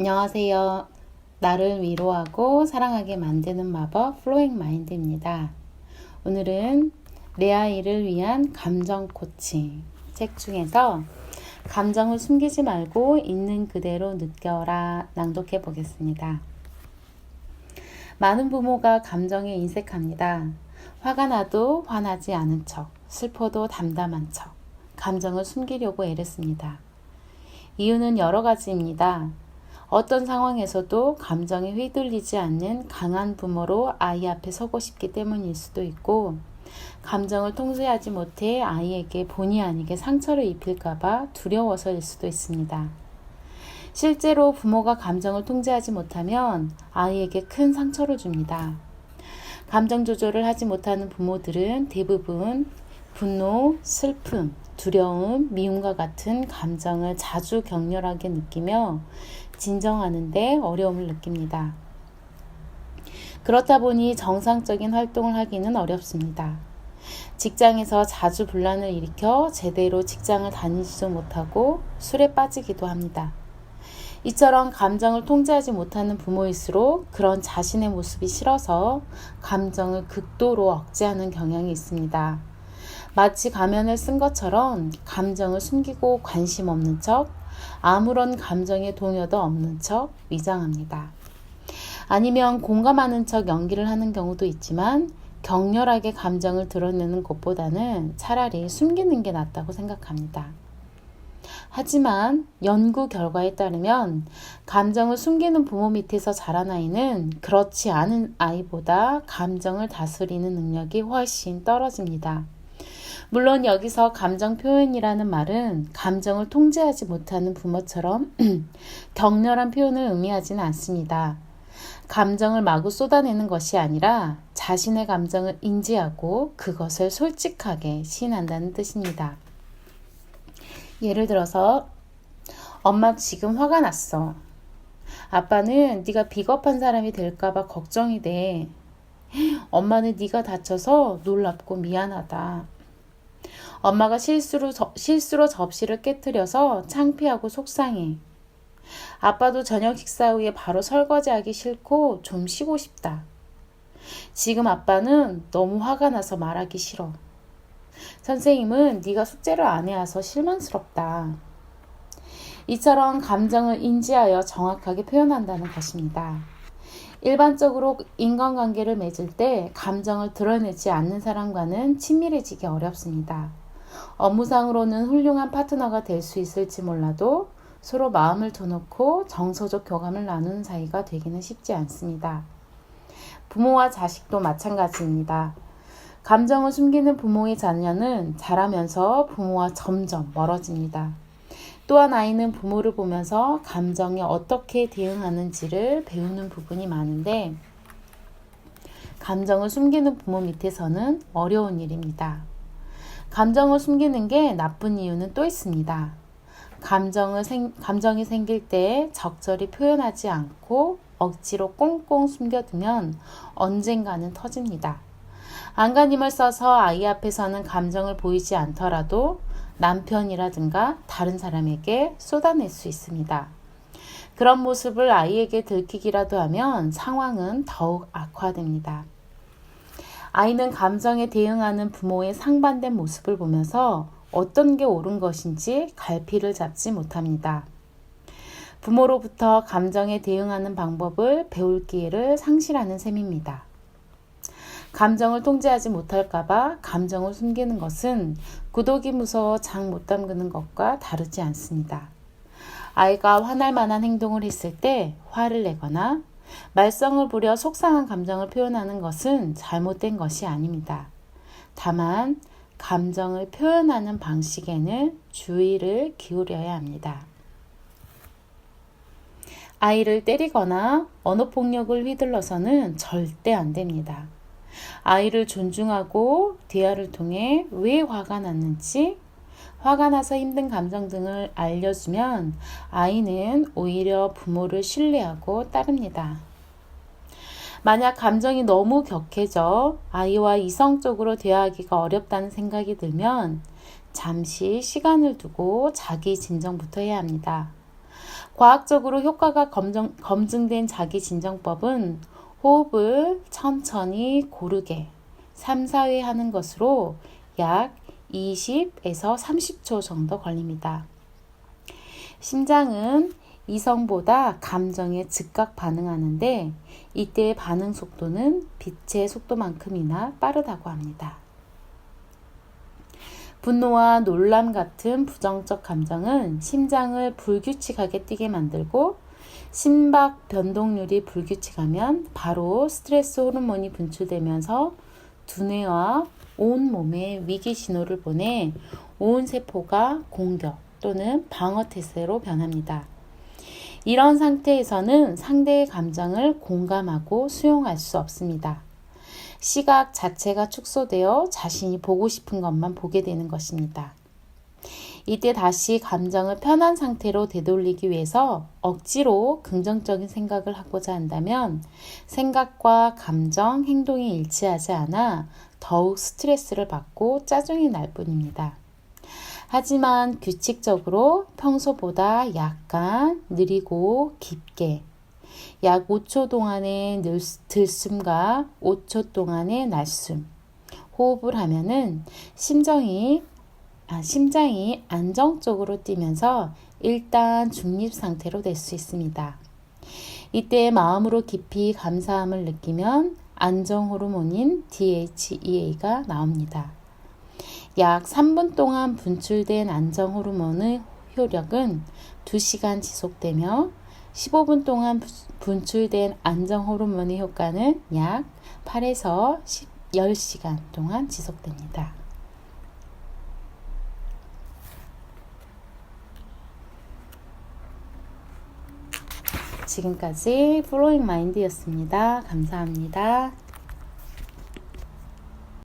안녕하세요. 나를 위로하고 사랑하게 만드는 마법 플로잉 마인드입니다. 오늘은 내 아이를 위한 감정 코칭 책 중에서 감정을 숨기지 말고 있는 그대로 느껴라 낭독해 보겠습니다. 많은 부모가 감정에 인색합니다. 화가 나도 화나지 않은 척, 슬퍼도 담담한 척, 감정을 숨기려고 애를 씁니다. 이유는 여러 가지입니다. 어떤 상황에서도 감정에 휘둘리지 않는 강한 부모로 아이 앞에 서고 싶기 때문일 수도 있고, 감정을 통제하지 못해 아이에게 본의 아니게 상처를 입힐까봐 두려워서일 수도 있습니다. 실제로 부모가 감정을 통제하지 못하면 아이에게 큰 상처를 줍니다. 감정 조절을 하지 못하는 부모들은 대부분 분노, 슬픔, 두려움, 미움과 같은 감정을 자주 격렬하게 느끼며 진정하는 데 어려움을 느낍니다. 그렇다 보니 정상적인 활동을 하기는 어렵습니다. 직장에서 자주 분란을 일으켜 제대로 직장을 다니지도 못하고 술에 빠지기도 합니다. 이처럼 감정을 통제하지 못하는 부모일수록 그런 자신의 모습이 싫어서 감정을 극도로 억제하는 경향이 있습니다. 마치 가면을 쓴 것처럼 감정을 숨기고 관심 없는 척, 아무런 감정의 동요도 없는 척 위장합니다. 아니면 공감하는 척 연기를 하는 경우도 있지만 격렬하게 감정을 드러내는 것보다는 차라리 숨기는 게 낫다고 생각합니다. 하지만 연구 결과에 따르면 감정을 숨기는 부모 밑에서 자란 아이는 그렇지 않은 아이보다 감정을 다스리는 능력이 훨씬 떨어집니다. 물론 여기서 감정 표현이라는 말은 감정을 통제하지 못하는 부모처럼 격렬한 표현을 의미하지는 않습니다. 감정을 마구 쏟아내는 것이 아니라 자신의 감정을 인지하고 그것을 솔직하게 시인한다는 뜻입니다. 예를 들어서 엄마 지금 화가 났어. 아빠는 네가 비겁한 사람이 될까봐 걱정이 돼. 엄마는 네가 다쳐서 놀랍고 미안하다. 엄마가 실수로 접시를 깨뜨려서 창피하고 속상해. 아빠도 저녁 식사 후에 바로 설거지하기 싫고 좀 쉬고 싶다. 지금 아빠는 너무 화가 나서 말하기 싫어. 선생님은 네가 숙제를 안 해와서 실망스럽다. 이처럼 감정을 인지하여 정확하게 표현한다는 것입니다. 일반적으로 인간관계를 맺을 때 감정을 드러내지 않는 사람과는 친밀해지기 어렵습니다. 업무상으로는 훌륭한 파트너가 될 수 있을지 몰라도 서로 마음을 터놓고 정서적 교감을 나누는 사이가 되기는 쉽지 않습니다. 부모와 자식도 마찬가지입니다. 감정을 숨기는 부모의 자녀는 자라면서 부모와 점점 멀어집니다. 또한 아이는 부모를 보면서 감정에 어떻게 대응하는지를 배우는 부분이 많은데 감정을 숨기는 부모 밑에서는 어려운 일입니다. 감정을 숨기는 게 나쁜 이유는 또 있습니다. 감정이 생길 때 적절히 표현하지 않고 억지로 꽁꽁 숨겨두면 언젠가는 터집니다. 안간힘을 써서 아이 앞에서는 감정을 보이지 않더라도 남편이라든가 다른 사람에게 쏟아낼 수 있습니다. 그런 모습을 아이에게 들키기라도 하면 상황은 더욱 악화됩니다. 아이는 감정에 대응하는 부모의 상반된 모습을 보면서 어떤 게 옳은 것인지 갈피를 잡지 못합니다. 부모로부터 감정에 대응하는 방법을 배울 기회를 상실하는 셈입니다. 감정을 통제하지 못할까봐 감정을 숨기는 것은 구독이 무서워 장 못 담그는 것과 다르지 않습니다. 아이가 화날 만한 행동을 했을 때 화를 내거나 말썽을 부려 속상한 감정을 표현하는 것은 잘못된 것이 아닙니다. 다만 감정을 표현하는 방식에는 주의를 기울여야 합니다. 아이를 때리거나 언어폭력을 휘둘러서는 절대 안 됩니다. 아이를 존중하고 대화를 통해 왜 화가 났는지, 화가 나서 힘든 감정 등을 알려주면 아이는 오히려 부모를 신뢰하고 따릅니다. 만약 감정이 너무 격해져 아이와 이성적으로 대화하기가 어렵다는 생각이 들면 잠시 시간을 두고 자기 진정부터 해야 합니다. 과학적으로 효과가 검증된 자기진정법은 호흡을 천천히 고르게 3, 4회 하는 것으로 약 20에서 30초 정도 걸립니다. 심장은 이성보다 감정에 즉각 반응하는데 이때의 반응 속도는 빛의 속도만큼이나 빠르다고 합니다. 분노와 놀람 같은 부정적 감정은 심장을 불규칙하게 뛰게 만들고 심박 변동률이 불규칙하면 바로 스트레스 호르몬이 분출되면서 두뇌와 온 몸에 위기 신호를 보내 온 세포가 공격 또는 방어 태세로 변합니다. 이런 상태에서는 상대의 감정을 공감하고 수용할 수 없습니다. 시각 자체가 축소되어 자신이 보고 싶은 것만 보게 되는 것입니다. 이때 다시 감정을 편한 상태로 되돌리기 위해서 억지로 긍정적인 생각을 하고자 한다면 생각과 감정, 행동이 일치하지 않아 더욱 스트레스를 받고 짜증이 날 뿐입니다. 하지만 규칙적으로 평소보다 약간 느리고 깊게 약 5초 동안의 들숨과 5초 동안의 날숨, 호흡을 하면은 심장이 안정적으로 뛰면서 일단 중립 상태로 될 수 있습니다. 이때 마음으로 깊이 감사함을 느끼면 안정 호르몬인 DHEA가 나옵니다. 약 3분 동안 분출된 안정 호르몬의 효력은 2시간 지속되며 15분 동안 분출된 안정 호르몬의 효과는 약 8에서 10시간 동안 지속됩니다. 지금까지 플로잉 마인드였습니다. 감사합니다.